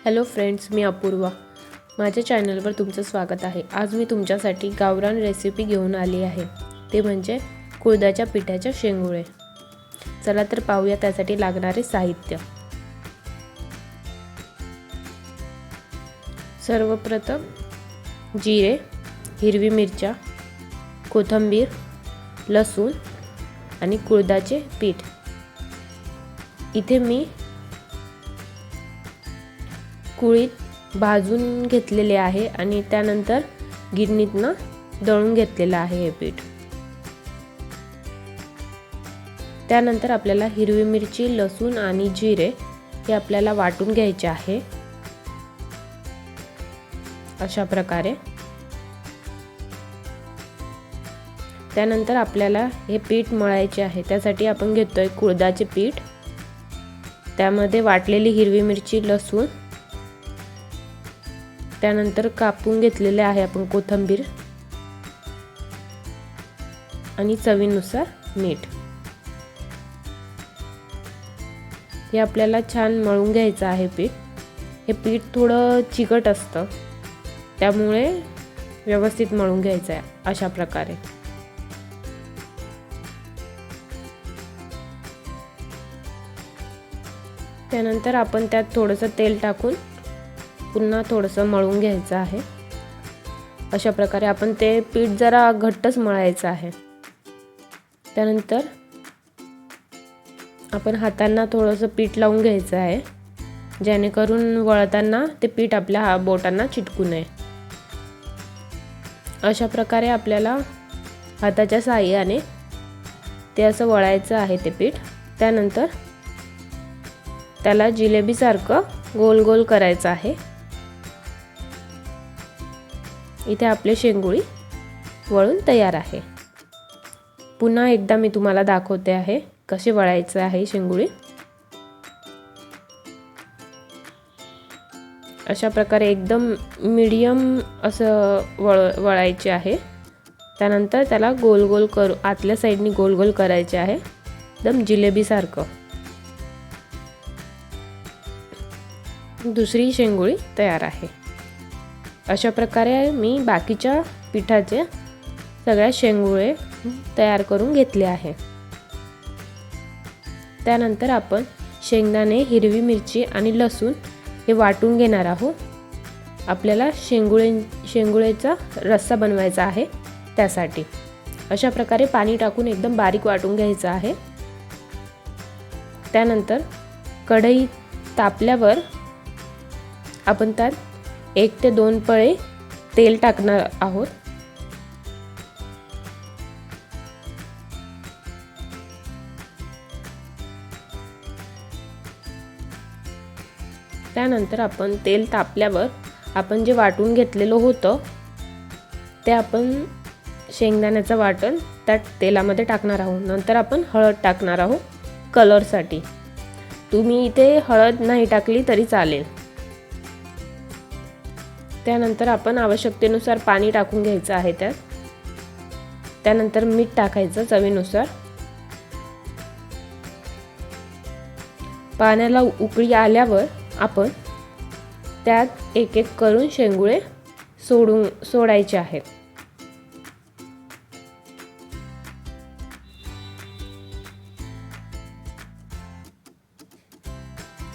Hello friends, मी अपूर्वा. माझ्या चॅनलवर तुमचं स्वागत आहे. आज मी तुमच्यासाठी गावरान रेसिपी घेऊन आली आहे. ते म्हणजे कुळथाच्या पिठाच्या शेंगुळे. चला तर पाहूया त्यासाठी लागणारे साहित्य. सर्वप्रथम जिरे, हिरवी मिरच्या, कोथिंबीर, लसूण आणि कुळथाचे पीठ. इथे मी कुळीत भाजून घेतलेले आहे आणि त्यानंतर गिरणीतनं दळून घेतलेलं आहे हे पीठ. त्यानंतर आपल्याला हिरवी मिरची, लसूण आणि जिरे हे आपल्याला वाटून घ्यायचे आहे अशा प्रकारे. त्यानंतर आपल्याला हे पीठ मळायचे आहे. त्यासाठी आपण घेतोय कुळथाचे पीठ, त्यामध्ये वाटलेली हिरवी मिरची, लसूण, त्यानंतर कापून घेतलेले आहे आपण कोथिंबीर आणि चवीनुसार मीठ. हे आपल्याला छान मळून घ्यायचं आहे पीठ. हे पीठ थोडं चिकट असतं, त्यामुळे व्यवस्थित मळून घ्यायचं आहे अशा प्रकारे. त्यानंतर आपण त्यात थोडंसं तेल टाकून पुन्हा थोडंसं मळून घ्यायचं आहे अशा प्रकारे. आपण ते पीठ जरा घट्टच मळायचं आहे. त्यानंतर आपण हातांना थोडंसं पीठ लावून घ्यायचं आहे, जेणेकरून वळताना ते पीठ आपल्या बोटांना चिटकू नये. अशा प्रकारे आपल्याला हाताच्या साहाय्याने ते असं वळायचं आहे ते पीठ. त्यानंतर त्याला जिलेबीसारखं गोल गोल करायचं आहे. इथे आपले शेंगुळी वळून तयार आहे. पुन्हा एकदा मी तुम्हाला दाखवते आहे कसे वळायचे आहे शेंगुळी. अशा प्रकारे एकदम मीडियम असं वळायचे आहे. त्यानंतर त्याला गोल गोल करू, आतल्या साईडनी गोल गोल करायचे आहे, एकदम जिलेबीसारखं. दुसरी शेंगुळी तयार आहे. अशा प्रकारे मी बाकीच्या पिठाचे सगळ्या शेंगुळे तयार करून घेतले आहे. त्यानंतर आपण शेंगदाणे, हिरवी मिरची आणि लसूण हे वाटून घेणार आहोत. आपल्याला शेंगुळेचा रस्सा बनवायचा आहे. त्यासाठी अशा प्रकारे पाणी टाकून एकदम बारीक वाटून घ्यायचं आहे. त्यानंतर कढई तापल्यावर आपण त्यात 1 ते 2 पळे तेल टाकणार आहोत. त्यानंतर आपण तेल तापल्यावर आपण जे वाटून घेतलेलं होतं ते आपण शेंगदाण्याचं वाटण त्या तेलामध्ये टाकणार आहोत. नंतर आपण हळद टाकणार आहोत कलरसाठी. तुम्ही इथे हळद नाही टाकली तरी चालेल. त्यानंतर आपण आवश्यकतेनुसार पाणी टाकून घ्यायचं आहे त्यात. त्यानंतर मीठ टाकायचं चवीनुसार. पाण्याला उकळी आल्यावर आपण त्यात एक एक करून शेंगुळे सोडायचे आहेत.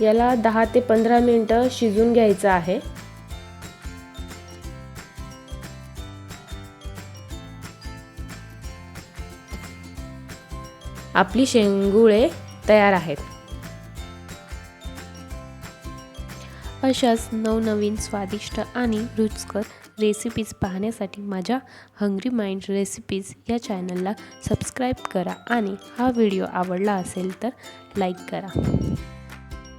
याला 10 ते 15 मिनिटं शिजून घ्यायचं आहे. आपली शेंगुळे तयार आहेत. अशाच नवनवीन स्वादिष्ट आणि रुचकर रेसिपीज पाहण्यासाठी माझ्या हंग्री माइंड रेसिपीज या चॅनलला सबस्क्राईब करा आणि हा व्हिडिओ आवडला असेल तर लाईक करा.